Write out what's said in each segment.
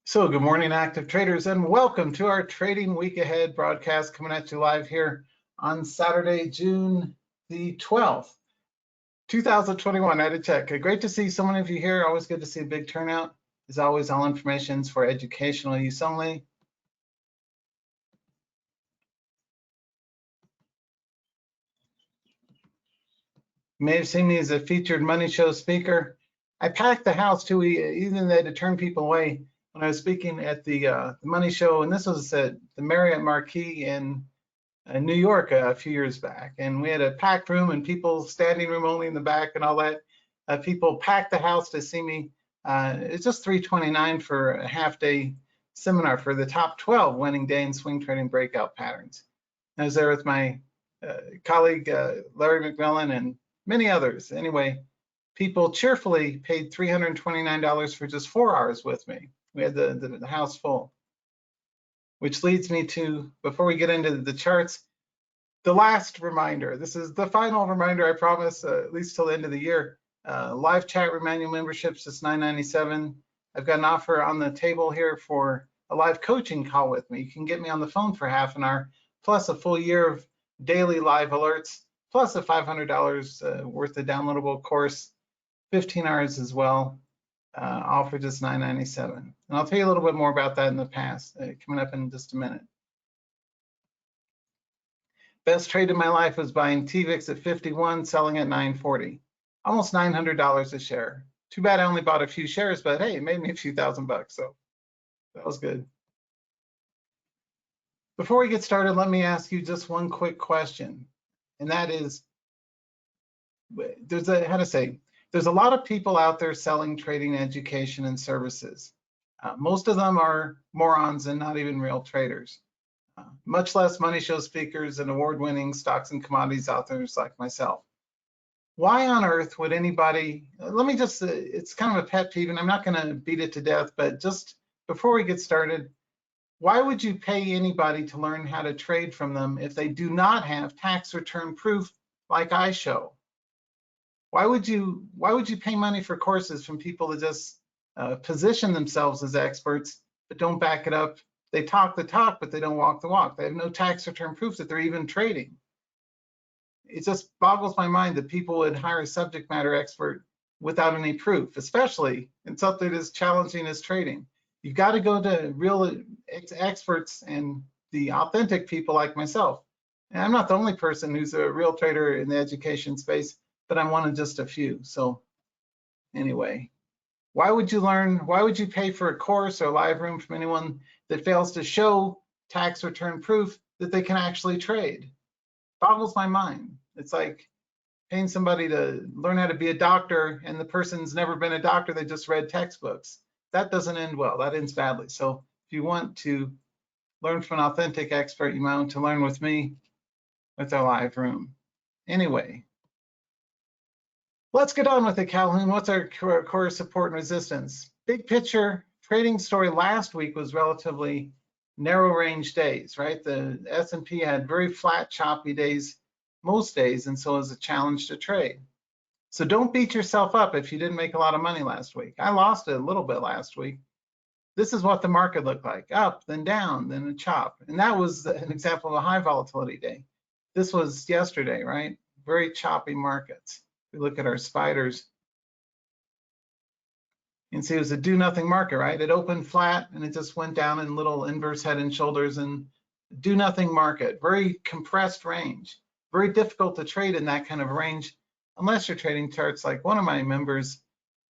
So good morning, active traders, and welcome to our Trading Week Ahead broadcast coming at you live here on Saturday, June the 12th, 2021. I had to check. Great to see so many of you here. Always good to see a big turnout. As always, all information is for educational use only. You may have seen me as a featured money show speaker. I packed the house too, even though to turn people away when I was speaking at the money show, and this was at the Marriott Marquis in New York a few years back, and we had a packed room and people standing room only in the back and all that. People packed the house to see me. It's just $329 for a half-day seminar for the top 12 winning day in swing trading breakout patterns. I was there with my colleague Larry McMillan and many others. Anyway, people cheerfully paid $329 for just 4 hours with me. We had the house full. Which leads me to, before we get into the charts, the last reminder. This is the final reminder, I promise, at least till the end of the year. Live chat room annual memberships is $9.97. I've got an offer on the table here for a live coaching call with me. You can get me on the phone for half an hour, plus a full year of daily live alerts, plus a $500 worth of downloadable course, 15 hours as well. All for just $9.97. And I'll tell you a little bit more about that in the past, coming up in just a minute. Best trade in my life was buying TVIX at 51, selling at 940. Almost $900 a share. Too bad I only bought a few shares, but hey, it made me a few $1,000, so that was good. Before we get started, let me ask you just one quick question, and that is, there's a lot of people out there selling trading education and services. Most of them are morons and not even real traders. Much less money show speakers and award-winning stocks and commodities authors like myself. Why on earth would anybody, let me just, it's kind of a pet peeve and I'm not gonna beat it to death, but just before we get started, why would you pay anybody to learn how to trade from them if they do not have tax return proof like I show? Why would you pay money for courses from people that just position themselves as experts but don't back it up? They talk the talk, but they don't walk the walk. They have no tax return proof that they're even trading. It just boggles my mind that people would hire a subject matter expert without any proof, especially in something as challenging as trading. You've got to go to real experts and the authentic people like myself. And I'm not the only person who's a real trader in the education space, but I'm one of just a few. So anyway, why would you pay for a course or a live room from anyone that fails to show tax return proof that they can actually trade? Boggles my mind. It's like paying somebody to learn how to be a doctor and the person's never been a doctor, they just read textbooks. That doesn't end well, that ends badly. So if you want to learn from an authentic expert, you might want to learn with me with our live room. Anyway, let's get on with it, Calhoun. What's our core support and resistance? Big picture trading story last week was relatively narrow range days, right? The S&P had very flat, choppy days most days, and so it was a challenge to trade. So don't beat yourself up if you didn't make a lot of money last week. I lost a little bit last week. This is what the market looked like: up, then down, then a chop. And that was an example of a high volatility day. This was yesterday, right? Very choppy markets. We look at our spiders. You can see it was a do nothing market, right? It opened flat and it just went down in little inverse head and shoulders, and do nothing market. Very compressed range. Very difficult to trade in that kind of range unless you're trading charts like one of my members,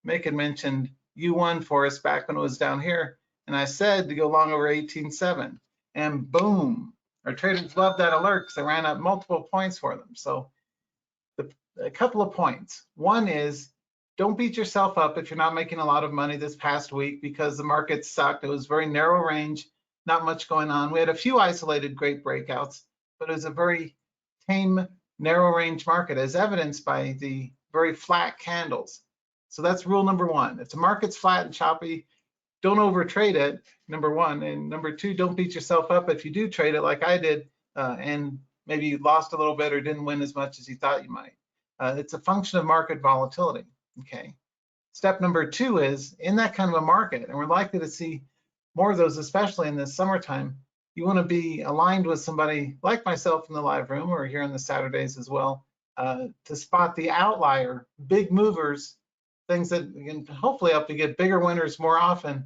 Macon, mentioned U1 for us back when it was down here, and I said to go long over 18.7, and boom, our traders loved that alert because I ran up multiple points for them. So a couple of points. One is, don't beat yourself up if you're not making a lot of money this past week because the market sucked. It was very narrow range, not much going on. We had a few isolated great breakouts, but it was a very tame, narrow range market, as evidenced by the very flat candles. So that's rule number one. If the market's flat and choppy, don't overtrade it, number one. And number two, don't beat yourself up if you do trade it like I did and maybe you lost a little bit or didn't win as much as you thought you might. It's a function of market volatility, okay? Step number two is, in that kind of a market, and we're likely to see more of those, especially in the summertime, you want to be aligned with somebody like myself in the live room or here on the Saturdays as well, to spot the outlier, big movers, things that can hopefully help you get bigger winners more often,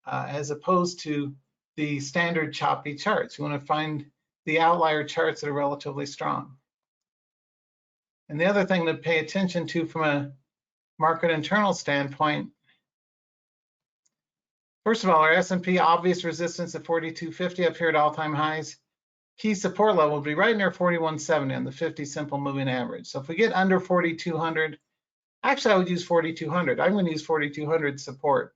as opposed to the standard choppy charts. You want to find the outlier charts that are relatively strong. And the other thing to pay attention to from a market internal standpoint, first of all, our S&P obvious resistance at 4250 up here at all-time highs. Key support level would be right near 4170 on the 50 simple moving average. So if we get under 4200, actually I would use 4200. I'm going to use 4200 support.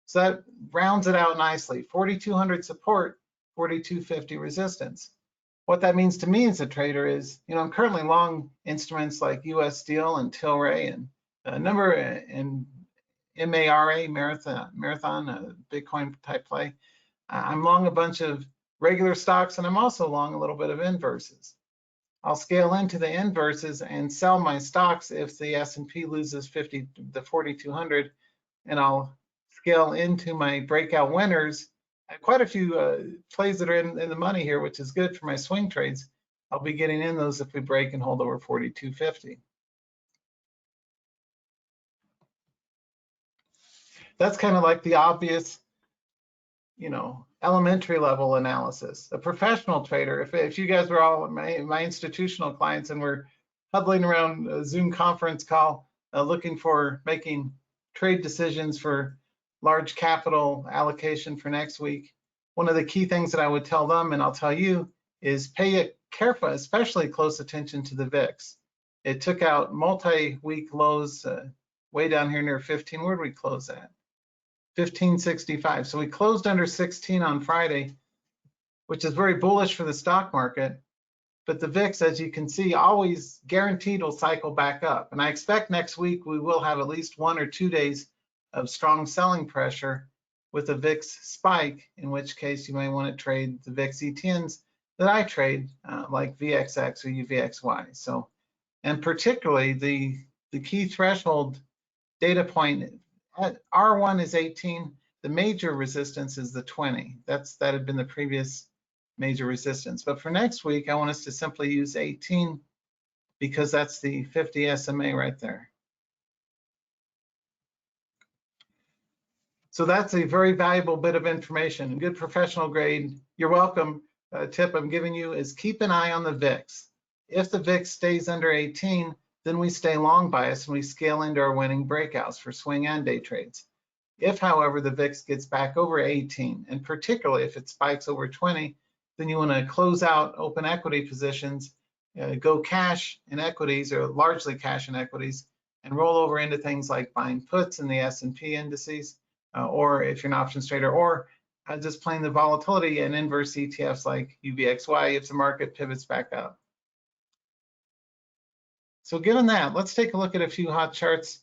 So that rounds it out nicely. 4200 support, 4250 resistance. What that means to me as a trader is, I'm currently long instruments like US Steel and Tilray and a number in MARA, Marathon, Bitcoin type play. I'm long a bunch of regular stocks, and I'm also long a little bit of inverses. I'll scale into the inverses and sell my stocks if the S&P loses 4,200, and I'll scale into my breakout winners. Quite a few plays that are in the money here, which is good for my swing trades. I'll be getting in those if we break and hold over 4,250. That's kind of like the obvious, elementary level analysis. A professional trader, if you guys were all my institutional clients and we're huddling around a Zoom conference call, looking for making trade decisions for large capital allocation for next week, one of the key things that I would tell them, and I'll tell you, is pay a careful, especially close attention to the VIX. It took out multi-week lows way down here near 15. Where did we close at? 1565. So we closed under 16 on Friday, which is very bullish for the stock market. But the VIX, as you can see, always guaranteed will cycle back up. And I expect next week we will have at least 1 or 2 days of strong selling pressure with a VIX spike, in which case you may want to trade the VIX ETNs that I trade, like VXX or UVXY. So, and particularly the key threshold data point at R1 is 18. The major resistance is the 20. That had been the previous major resistance. But for next week, I want us to simply use 18 because that's the 50 SMA right there. So that's a very valuable bit of information, good professional grade. You're welcome. Tip I'm giving you is keep an eye on the VIX. If the VIX stays under 18, then we stay long bias and we scale into our winning breakouts for swing and day trades. If, however, the VIX gets back over 18, and particularly if it spikes over 20, then you want to close out open equity positions, go cash in equities or largely cash in equities, and roll over into things like buying puts in the S&P indices, or if you're an options trader, or just playing the volatility and inverse ETFs like UVXY if the market pivots back up. So given that, let's take a look at a few hot charts.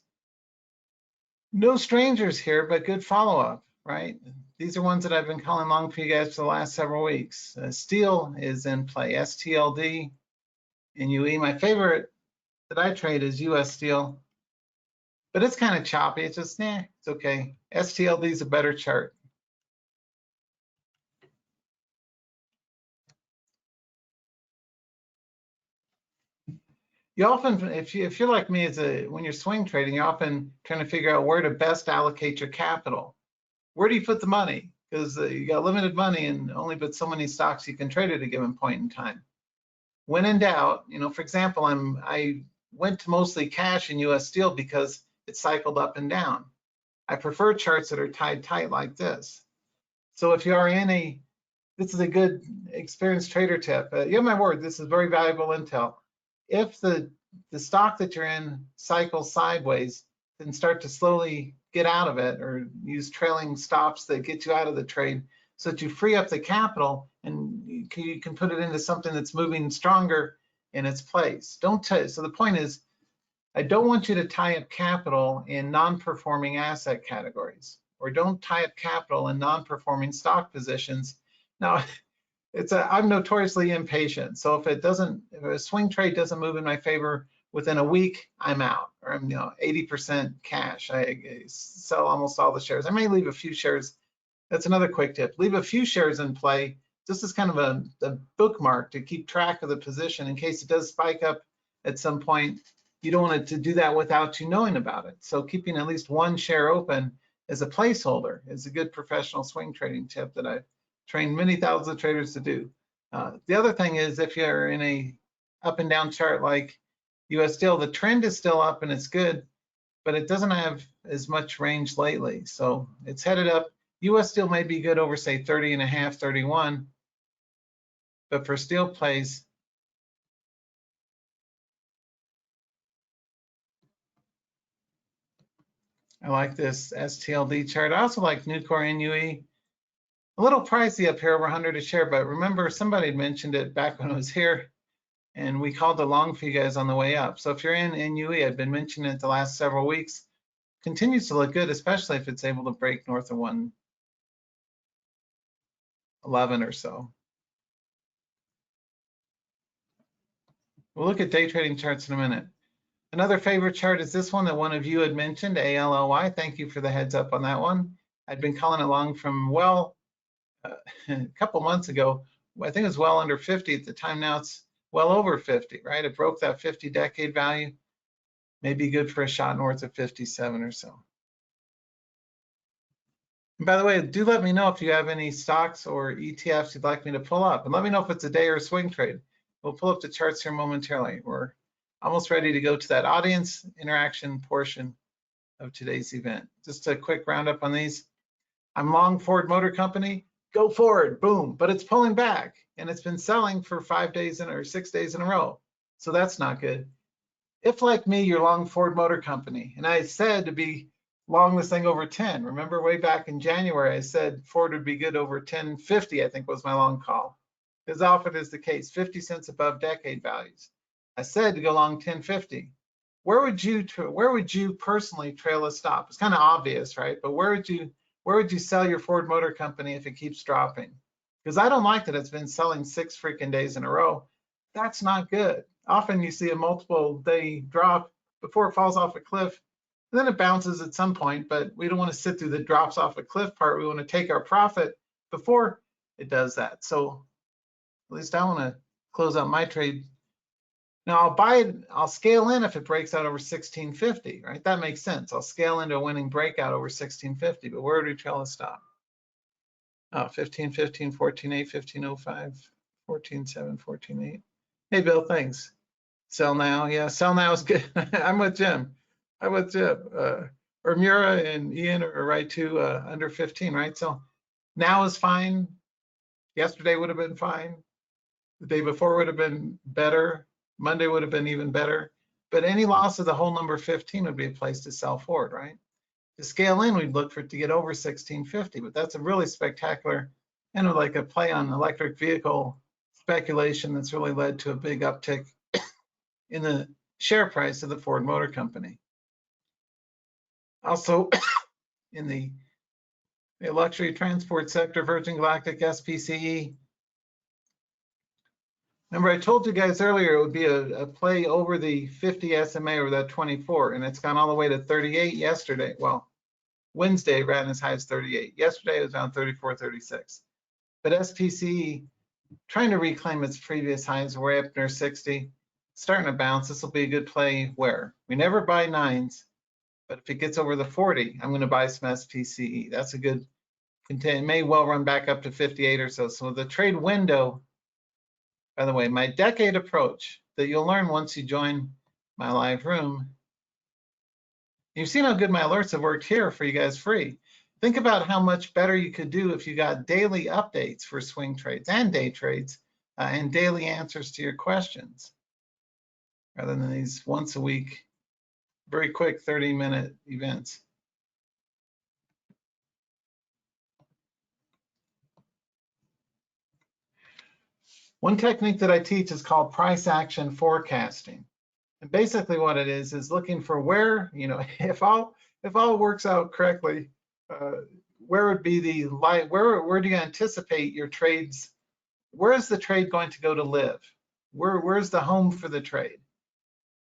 No strangers here, but good follow-up, right? These are ones that I've been calling long for you guys for the last several weeks. Steel is in play, STLD and UE. My favorite that I trade is US Steel, but it's kind of choppy. It's just, it's okay. STLD is a better chart. You often, if you're like me, when you're swing trading, you're often trying to figure out where to best allocate your capital. Where do you put the money? Because you got limited money and only but so many stocks you can trade at a given point in time. When in doubt, for example, I went to mostly cash in US Steel because it cycled up and down. I prefer charts that are tied tight like this. So if you are this is a good experienced trader tip. You have my word, this is very valuable intel. If the stock that you're in cycles sideways, then start to slowly get out of it or use trailing stops that get you out of the trade so that you free up the capital and you can put it into something that's moving stronger in its place. So the point is, I don't want you to tie up capital in non-performing asset categories, or don't tie up capital in non-performing stock positions. Now, I'm notoriously impatient. So if a swing trade doesn't move in my favor within a week, I'm out, or I'm 80% cash. I sell almost all the shares. I may leave a few shares That's another quick tip. Leave a few shares in play, just as kind of a bookmark to keep track of the position in case it does spike up at some point. You don't want it to do that without you knowing about it. So keeping at least one share open as a placeholder is a good professional swing trading tip that I've trained many thousands of traders to do. The other thing is, if you're in a up and down chart like US Steel, the trend is still up and it's good, but it doesn't have as much range lately. So it's headed up. US Steel may be good over, say, 30.5, 31, but for steel plays, I like this STLD chart. I also like Nucor NUE. A little pricey up here, over 100 a share, but remember somebody had mentioned it back when I was here, and we called it long for you guys on the way up. So if you're in NUE, I've been mentioning it the last several weeks, continues to look good, especially if it's able to break north of 111 or so. We'll look at day trading charts in a minute. Another favorite chart is this one that one of you had mentioned, ALLY. Thank you for the heads up on that one. I'd been calling along from, well, a couple months ago. I think it was well under 50 at the time. Now it's well over 50, right? It broke that 50 decade value. Maybe good for a shot north of 57 or so. And by the way, do let me know if you have any stocks or ETFs you'd like me to pull up. And let me know if it's a day or a swing trade. We'll pull up the charts here momentarily. We're almost ready to go to that audience interaction portion of today's event. Just a quick roundup on these. I'm long Ford Motor Company. Go forward, boom, but it's pulling back and it's been selling for 5 days or 6 days in a row. So that's not good. If like me, you're long Ford Motor Company, and I said to be long this thing over 10. Remember way back in January, I said Ford would be good over 1050, I think was my long call. As often is the case, 50 cents above decade values. I said to go long 1050. Where would you personally trail a stop? It's kind of obvious, right? But where would you sell your Ford Motor Company if it keeps dropping? Because I don't like that it's been selling 6 freaking days in a row. That's not good. Often you see a multiple day drop before it falls off a cliff, and then it bounces at some point, but we don't want to sit through the drops off a cliff part. We want to take our profit before it does that. So at least I want to close out my trade. Now I'll scale in if it breaks out over 1650, right? That makes sense. I'll scale into a winning breakout over 1650, but where do we trail a stop? Oh, 1515, 14.8, 1505, 14.7, 14.8. Hey, Bill, thanks. Sell now. Yeah, sell now is good. I'm with Jim. Or Mura and Ian are right too, under 15, right? So now is fine. Yesterday would have been fine. The day before would have been better. Monday would have been even better. But any loss of the whole number 15 would be a place to sell forward, right? To scale in, we'd look for it to get over 1650, but that's a really spectacular, kind of like a play on electric vehicle speculation that's really led to a big uptick in the share price of the Ford Motor Company. Also, in the luxury transport sector, Virgin Galactic, SPCE. Remember, I told you guys earlier it would be a play over the 50 SMA or that 24, and it's gone all the way to 38 yesterday. Well, Wednesday ran as high as 38. Yesterday it was around 34, 36. But SPCE trying to reclaim its previous highs, way up near 60, starting to bounce. This will be a good play where we never buy nines, but if it gets over the 40, I'm going to buy some SPCE. That's a good content. It may well run back up to 58 or so. So the trade window, by the way, my decade approach that you'll learn once you join my live room. You've seen how good my alerts have worked here for you guys free. Think about how much better you could do if you got daily updates for swing trades and day trades and daily answers to your questions rather than these once a week, very quick 30-minute events. One technique that I teach is called price action forecasting. And basically what it is looking for where, if all works out correctly, where would be the light, where do you anticipate your trades? Where is the trade going to go to live? Where's the home for the trade?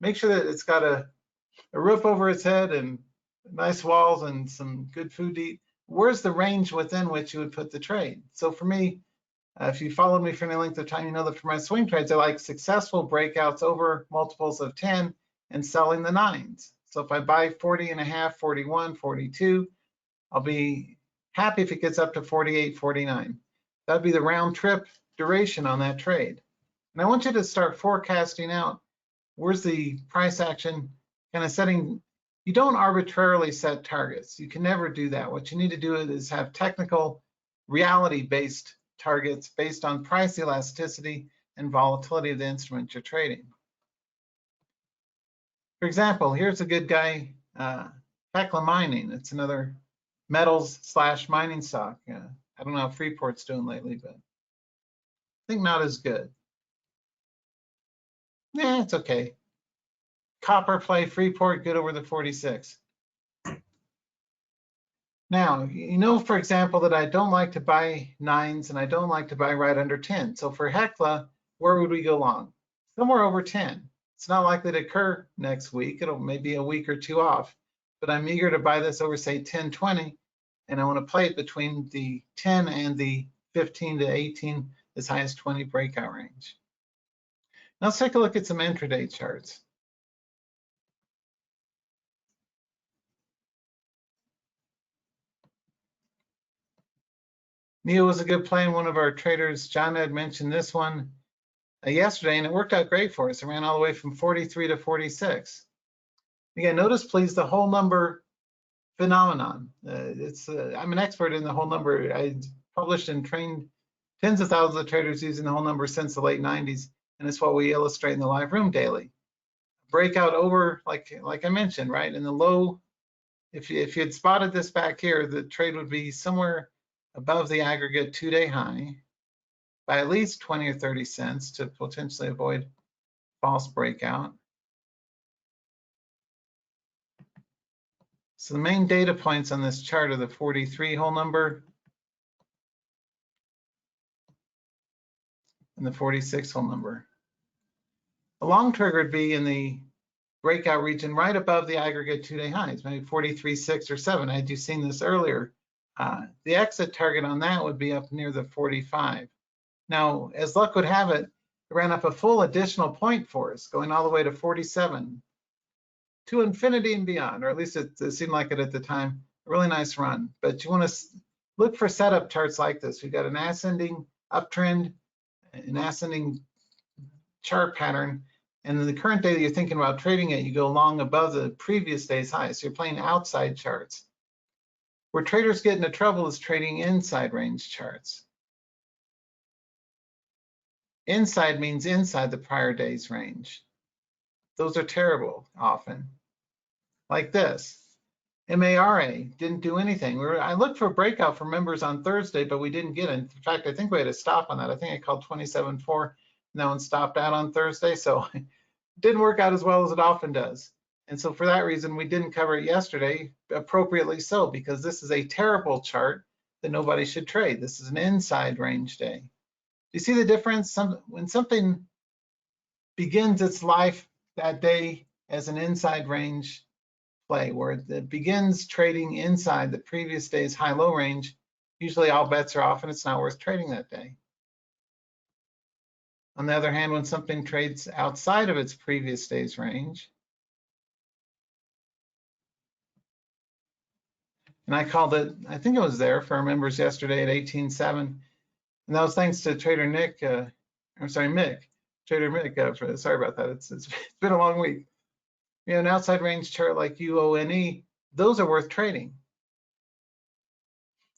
Make sure that it's got a roof over its head and nice walls and some good food to eat. where's the range within which you would put the trade? So for me, if you followed me for any length of time, you know that for my swing trades, I like successful breakouts over multiples of 10 and selling the 9s. So if I buy 40.5, 41, 42, I'll be happy if it gets up to 48, 49. That'd be the round trip duration on that trade. And I want you to start forecasting out where's the price action kind of setting. You don't arbitrarily set targets. You can never do that. What you need to do is have technical, reality-based targets based on price elasticity and volatility of the instrument you're trading. For example, here's a good guy, Hecla Mining. It's another metals / mining stock. I don't know how Freeport's doing lately, but I think not as good. Yeah, it's okay. Copper play, Freeport, good over the 46. Now, you know, for example, that I don't like to buy 9s and I don't like to buy right under 10. So for Hecla, where would we go long? Somewhere over 10. It's not likely to occur next week. It'll maybe a week or two off, but I'm eager to buy this over, say, 10.20, and I want to play it between the 10 and the 15 to 18, as high as 20 breakout range. Now let's take a look at some intraday charts. NEO was a good play, and one of our traders, John, had mentioned this one yesterday, and it worked out great for us. It ran all the way from 43 to 46. Again, notice please the whole number phenomenon. I'm an expert in the whole number. I published and trained tens of thousands of traders using the whole number since the late 90s, and it's what we illustrate in the live room daily. Breakout over, like I mentioned, right, in the low. If you had spotted this back here, the trade would be somewhere above the aggregate 2-day high by at least 20 or 30 cents to potentially avoid false breakout. So the main data points on this chart are the 43 whole number and the 46 whole number. A long trigger would be in the breakout region right above the aggregate 2-day highs, maybe 43, 6, or 7. Had you seen this earlier? The exit target on that would be up near the 45. Now, as luck would have it, it ran up a full additional point for us, going all the way to 47, to infinity and beyond, or at least it seemed like it at the time. A really nice run. But you want to look for setup charts like this. We've got an ascending uptrend, an ascending chart pattern, and in the current day that you're thinking about trading it, you go long above the previous day's high. So you're playing outside charts. Where traders get into trouble is trading inside range charts. Inside means inside the prior day's range. Those are terrible often. Like this. MARA didn't do anything. I looked for a breakout for members on Thursday, but we didn't get it. In fact, I think we had to stop on that. I think I called 27.4, and that one stopped out on Thursday. So it didn't work out as well as it often does. And so for that reason, we didn't cover it yesterday, appropriately so, because this is a terrible chart that nobody should trade. This is an inside range day. Do you see the difference? When something begins its life that day as an inside range play, where it begins trading inside the previous day's high-low range, usually all bets are off and it's not worth trading that day. On the other hand, when something trades outside of its previous day's range, and I called it, I think it was there for our members yesterday at 18.7, and that was thanks to Trader Nick, Trader Mick, sorry about that, it's been a long week. You know, an outside range chart like UONE, those are worth trading.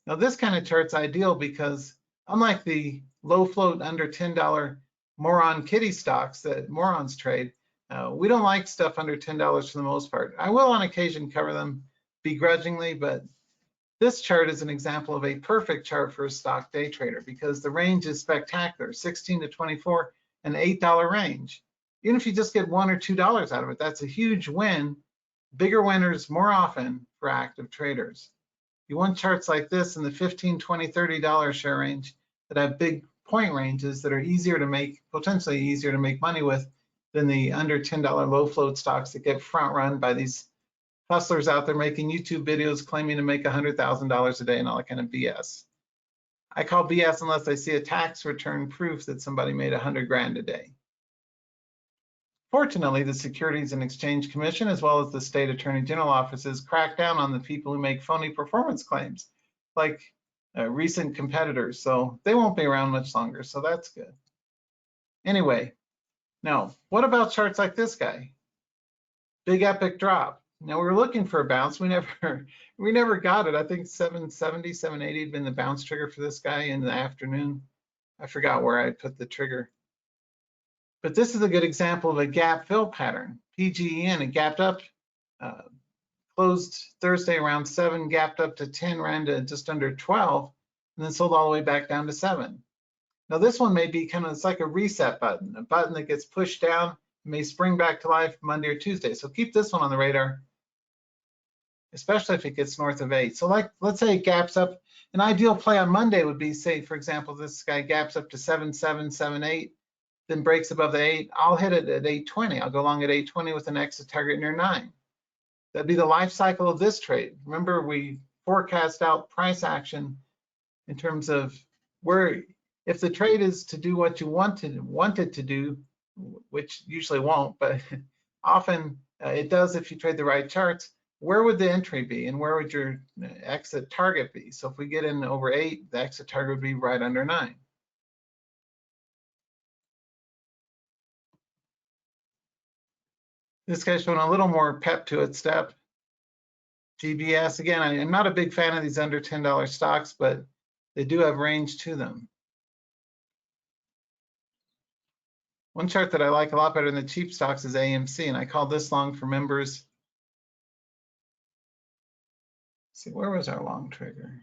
Now this kind of chart's ideal because unlike the low float under $10 moron kitty stocks that morons trade, we don't like stuff under $10 for the most part. I will on occasion cover them begrudgingly, but this chart is an example of a perfect chart for a stock day trader because the range is spectacular, 16 to 24, an $8 range. Even if you just get $1 or $2 out of it, that's a huge win. Bigger winners more often for active traders. You want charts like this in the $15, $20, $30 share range that have big point ranges that are easier to make, potentially easier to make money with than the under $10 low float stocks that get front run by these hustlers out there making YouTube videos claiming to make $100,000 a day and all that kind of BS. I call BS unless I see a tax return proof that somebody made 100 grand a day. Fortunately, the Securities and Exchange Commission, as well as the state attorney general offices, crack down on the people who make phony performance claims, like recent competitors. So they won't be around much longer. So that's good. Anyway, now what about charts like this guy? Big epic drop. Now we were looking for a bounce. We never got it. I think 770, 780 had been the bounce trigger for this guy in the afternoon. I forgot where I put the trigger. But this is a good example of a gap fill pattern. PGEN, it gapped up, closed Thursday around 7, gapped up to 10, ran to just under 12, and then sold all the way back down to 7. Now this one may be kind of, it's like a reset button, a button that gets pushed down, may spring back to life Monday or Tuesday. So keep this one on the radar, especially if it gets north of 8. So like, let's say it gaps up. An ideal play on Monday would be, say, for example, this guy gaps up to 7.7, 7.8, then breaks above the 8. I'll hit it at 8.20. I'll go long at 8.20 with an exit target near 9. That'd be the life cycle of this trade. Remember, we forecast out price action in terms of where, if the trade is to do what you want it to do, which usually won't, but often it does if you trade the right charts, where would the entry be and where would your exit target be? So if we get in over 8, the exit target would be right under 9. This guy's showing a little more pep to its step. GBS, again, I'm not a big fan of these under $10 stocks, but they do have range to them. One chart that I like a lot better than the cheap stocks is AMC, and I call this long for members. Let's see, where was our long trigger?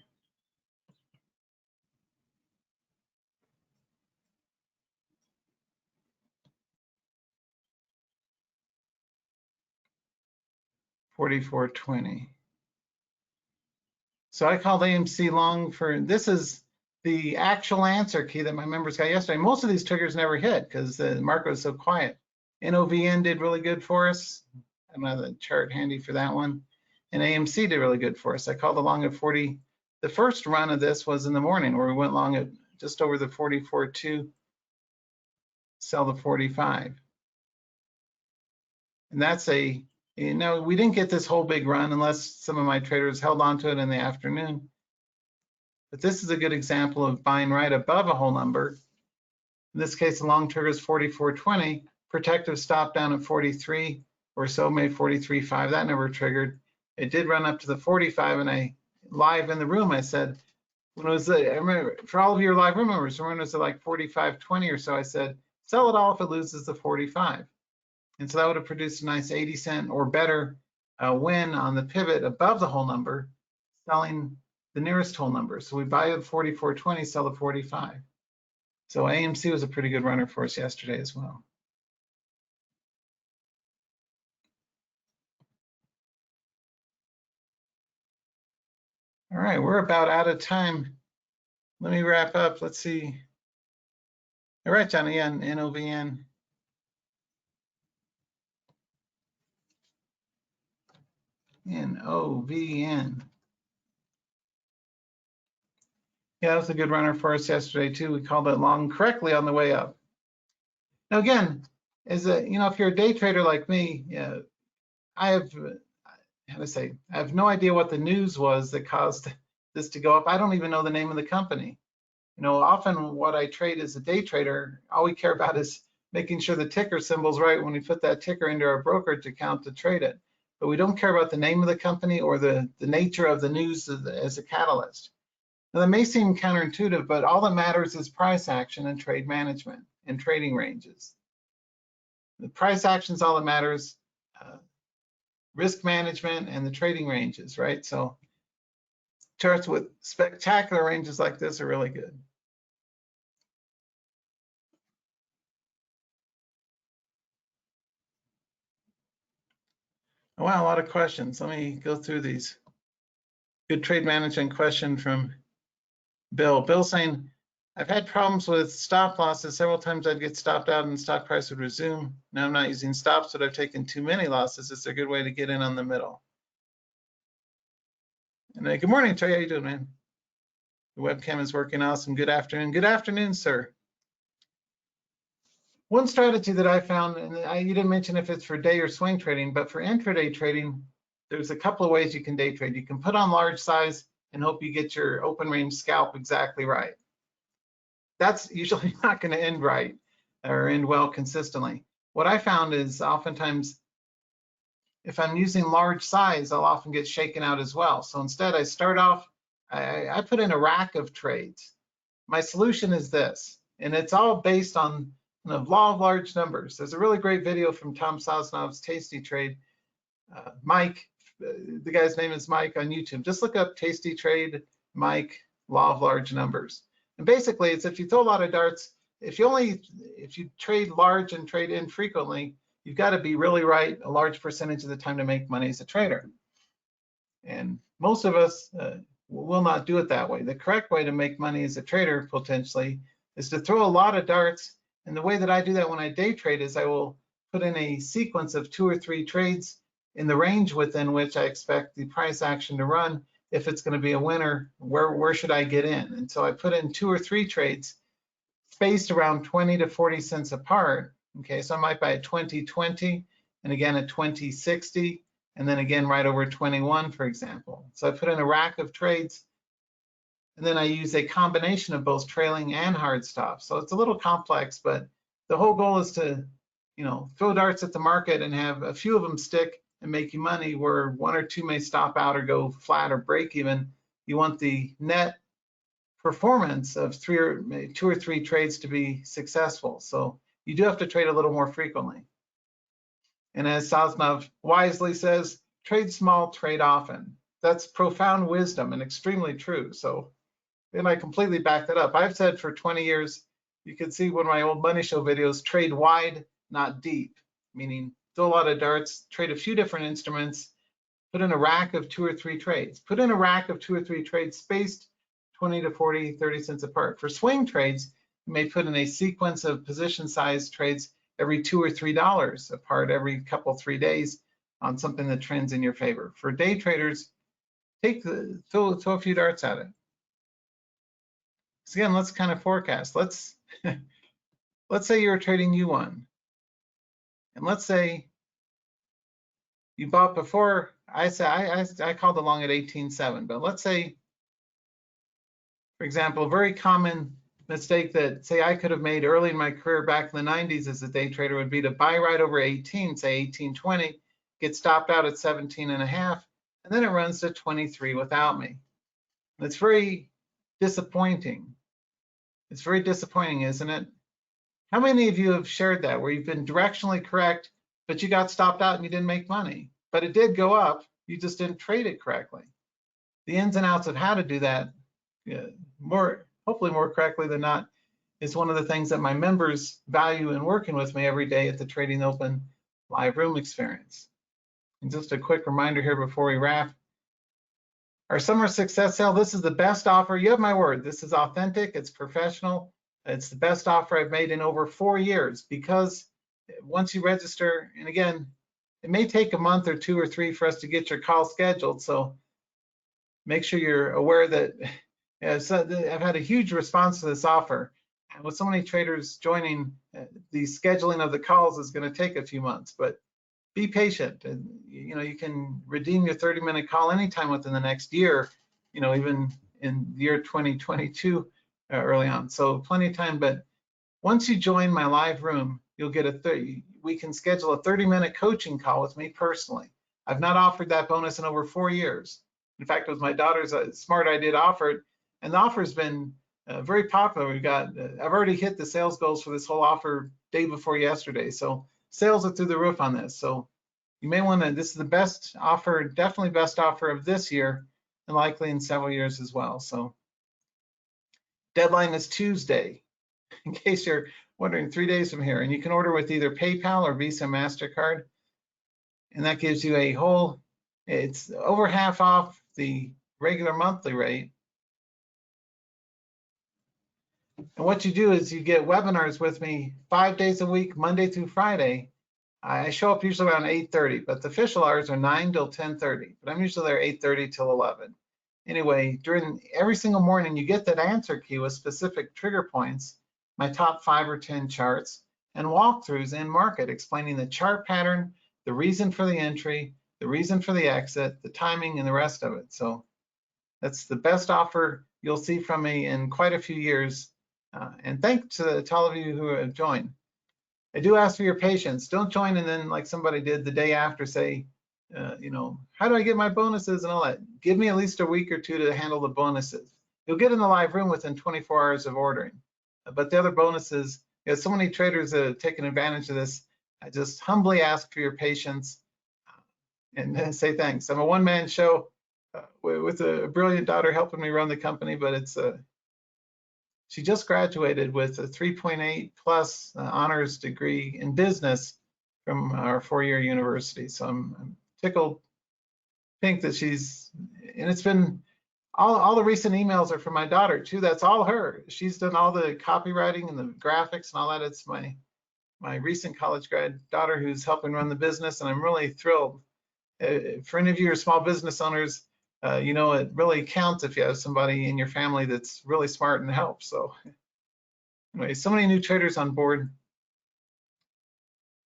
$44.20. So I called AMC long for, this is the actual answer key that my members got yesterday. Most of these triggers never hit because the market was so quiet. NOVN did really good for us. I don't have the chart handy for that one. And AMC did really good for us. I called along at 40. The first run of this was in the morning where we went long at just over the 44.2, sell the 45. And that's a, you know, we didn't get this whole big run unless some of my traders held on to it in the afternoon. But this is a good example of buying right above a whole number. In this case, the long trigger is 44.20. Protective stop down at 43 or so, made 43.5. That never triggered. It did run up to the 45, and I live in the room, I said, when it was, I remember, for all of your live room members, when it was at like 45.20 or so, I said, sell it all if it loses the 45. And so that would have produced a nice 80-cent or better win on the pivot above the whole number, selling the nearest whole number. So we buy at 44.20, sell the 45. So AMC was a pretty good runner for us yesterday as well. All right, we're about out of time. Let me wrap up. Let's see. All right, Johnny, yeah, NOVN. NOVN. Yeah, that was a good runner for us yesterday too. We called it long correctly on the way up. Now again, as a, you know, if you're a day trader like me, I have, how to say, I have no idea what the news was that caused this to go up. I don't even know the name of the company. You know, often what I trade as a day trader, all we care about is making sure the ticker symbol's right when we put that ticker into our brokerage account to trade it. But we don't care about the name of the company or the nature of the news as a catalyst. Now, that may seem counterintuitive, but all that matters is price action and trade management and trading ranges. The price action is all that matters, risk management and the trading ranges, right? So charts with spectacular ranges like this are really good. Wow, a lot of questions. Let me go through these. Good trade management question from Bill. Bill saying, I've had problems with stop losses. Several times I'd get stopped out and stock price would resume. Now I'm not using stops, but I've taken too many losses. Is there a good way to get in on the middle? And good morning, Trey. How you doing, man? The webcam is working awesome. Good afternoon. Good afternoon, sir. One strategy that I found, and you didn't mention if it's for day or swing trading, but for intraday trading, there's a couple of ways you can day trade. You can put on large size and hope you get your open range scalp exactly right. That's usually not going to end right or end well consistently. What I found is oftentimes if I'm using large size, I'll often get shaken out as well. So instead I start off, I put in a rack of trades. My solution is this, and it's all based on the law of large numbers. There's a really great video from Tom Sosnov's Tasty Trade. Mike, the guy's name is Mike on YouTube. Just look up Tasty Trade, Mike, law of large numbers. And basically it's if you throw a lot of darts, if you trade large and trade infrequently, you've got to be really right a large percentage of the time to make money as a trader. And most of us will not do it that way. The correct way to make money as a trader potentially is to throw a lot of darts. And the way that I do that when I day trade is I will put in a sequence of 2 or 3 trades in the range within which I expect the price action to run. If it's going to be a winner, where should I get in? And so I put in 2 or 3 trades spaced around 20 to 40 cents apart. Okay, so I might buy a 20.20 and again a 20.60 and then again right over 21, for example. So I put in a rack of trades and then I use a combination of both trailing and hard stops. So it's a little complex, but the whole goal is to, throw darts at the market and have a few of them stick and make you money where 1 or 2 may stop out or go flat or break even. You want the net performance of 2 or 3 trades to be successful. So you do have to trade a little more frequently. And as Sosnov wisely says, trade small, trade often. That's profound wisdom and extremely true. So then I completely back that up. I've said for 20 years, you can see one of my old money show videos, trade wide, not deep, meaning throw a lot of darts, trade a few different instruments, put in a rack of 2 or 3 trades. Put in a rack of 2 or 3 trades spaced 20 to 40, 30 cents apart. For swing trades, you may put in a sequence of position size trades every $2 or $3 apart every couple, 3 days on something that trends in your favor. For day traders, throw a few darts at it. So again, let's kind of forecast. Let's say you're trading U1, and let's say you bought before. I called along at 18.7, but let's say, for example, a very common mistake that say I could have made early in my career back in the 90s as a day trader would be to buy right over 18, say 18.20, get stopped out at 17.5, and then it runs to 23 without me. And it's very disappointing. It's very disappointing, isn't it? How many of you have shared that, where you've been directionally correct, but you got stopped out and you didn't make money? But it did go up, you just didn't trade it correctly. The ins and outs of how to do that, hopefully more correctly than not, is one of the things that my members value in working with me every day at the Trading Open live room experience. And just a quick reminder here before we wrap, our summer success sale, this is the best offer. You have my word, this is authentic, it's professional. It's the best offer I've made in over 4 years, because once you register, and again, it may take a month or 2 or 3 for us to get your call scheduled. So make sure you're aware that I've had a huge response to this offer. And with so many traders joining, the scheduling of the calls is going to take a few months, but be patient. And you can redeem your 30-minute call anytime within the next year, even in the year 2022 early on. So plenty of time, but once you join my live room, you'll get we can schedule a 30-minute coaching call with me personally. I've not offered that bonus in over 4 years. In fact, it was my daughter's smart idea to offer it, and the offer's been very popular. I've already hit the sales goals for this whole offer day before yesterday. So sales are through the roof on this. So you may want to, this is the best offer, definitely best offer of this year, and likely in several years as well. So deadline is Tuesday, in case you're wondering, 3 days from here. And you can order with either PayPal or Visa, MasterCard. And that gives you it's over half off the regular monthly rate. And what you do is you get webinars with me 5 days a week, Monday through Friday. I show up usually around 8:30, but the official hours are 9 till 10:30. But I'm usually there 8:30 till 11. anyway, during every single morning, you get that answer key with specific trigger points, my top 5 or 10 charts, and walkthroughs in market explaining the chart pattern, the reason for the entry, the reason for the exit, the timing, and the rest of it. So that's the best offer you'll see from me in quite a few years. And thanks to all of you who have joined. I do ask for your patience. Don't join and then, like somebody did the day after, say, how do I get my bonuses and all that? Give me at least a week or two to handle the bonuses. You'll get in the live room within 24 hours of ordering. But the other bonuses, so many traders that have taken advantage of this. I just humbly ask for your patience and say thanks. I'm a one-man show with a brilliant daughter helping me run the company, but she just graduated with a 3.8 plus honors degree in business from our 4-year university. So I'm tickled pink that and it's been, all the recent emails are from my daughter too. That's all her. She's done all the copywriting and the graphics and all that. It's my recent college grad daughter who's helping run the business, and I'm really thrilled. For any of you who are small business owners, it really counts if you have somebody in your family that's really smart and helps. So anyway, so many new traders on board.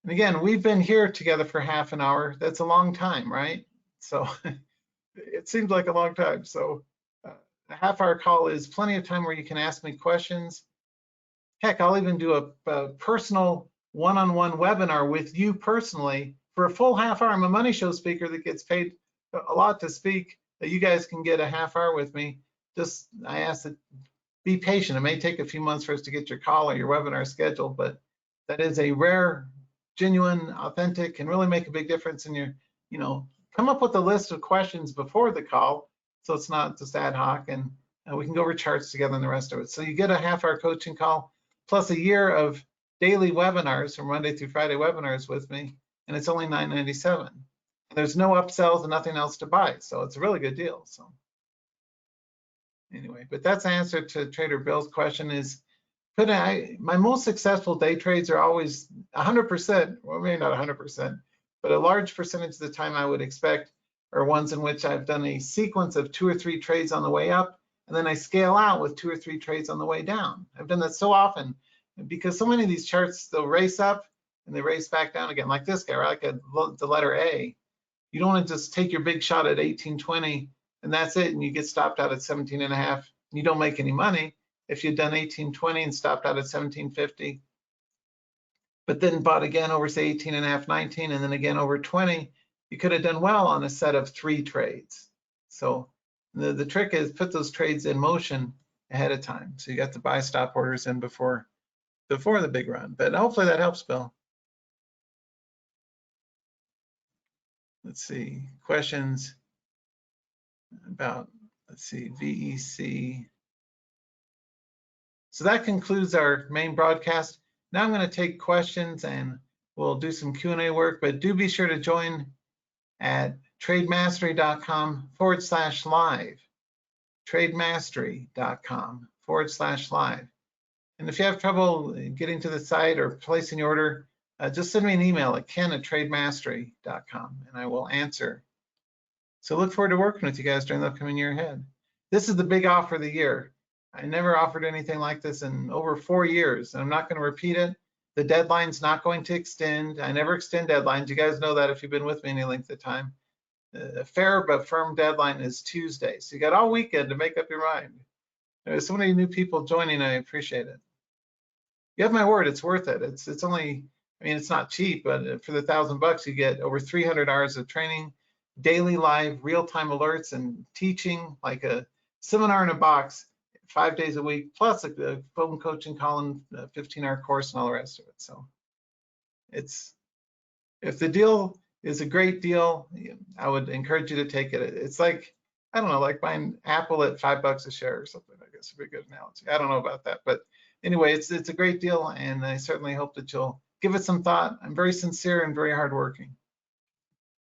And again, we've been here together for half an hour. That's a long time, right? So it seems like a long time. So a half-hour call is plenty of time where you can ask me questions. Heck, I'll even do a personal one-on-one webinar with you personally for a full half hour. I'm a money show speaker that gets paid a lot to speak. You guys can get a half hour with me. I ask that be patient. It may take a few months for us to get your call or your webinar scheduled, but that is a rare, genuine, authentic, and really make a big difference in your, come up with a list of questions before the call so it's not just ad hoc, and we can go over charts together and the rest of it. So you get a half-hour coaching call plus a year of daily webinars from Monday through Friday webinars with me, and it's only $9.97. There's no upsells and nothing else to buy, so it's a really good deal. So anyway, but that's the answer to Trader Bill's question is, my most successful day trades are always 100%, well, maybe not 100%, but a large percentage of the time I would expect are ones in which I've done a sequence of 2 or 3 trades on the way up, and then I scale out with 2 or 3 trades on the way down. I've done that so often because so many of these charts, they'll race up and they race back down again, like this guy, right? Like the letter A. You don't want to just take your big shot at 1820 and that's it, and you get stopped out at 17.5 and you don't make any money. If you'd done 1820 and stopped out at 1750, but then bought again over, say, 18.5, 19, and then again over 20, you could have done well on a set of 3 trades. So the trick is put those trades in motion ahead of time. So you got the buy stop orders in before the big run. But hopefully that helps, Bill. Let's see, questions about, VEC. So that concludes our main broadcast. Now I'm going to take questions and we'll do some Q&A work, but do be sure to join at trademastery.com/live, trademastery.com/live. And if you have trouble getting to the site or placing your order, just send me an email at ken@trademastery.com and I will answer. So look forward to working with you guys during the upcoming year ahead. This is the big offer of the year. I never offered anything like this in over 4 years, and I'm not going to repeat it. The deadline's not going to extend. I never extend deadlines. You guys know that if you've been with me any length of time. A fair but firm deadline is Tuesday. So you got all weekend to make up your mind. There's so many new people joining. I appreciate it. You have my word, it's worth it. It's only, it's not cheap, but for the $1,000 you get over 300 hours of training, daily live real-time alerts and teaching, like a seminar in a box, 5 days a week, plus a phone coaching call and a 15-hour course and all the rest of it. So if the deal is a great deal, I would encourage you to take it. It's like, I don't know, like buying Apple at $5 a share or something. I guess would be a good analogy. I don't know about that, but anyway, it's a great deal, and I certainly hope that you'll give it some thought. I'm very sincere and very hardworking.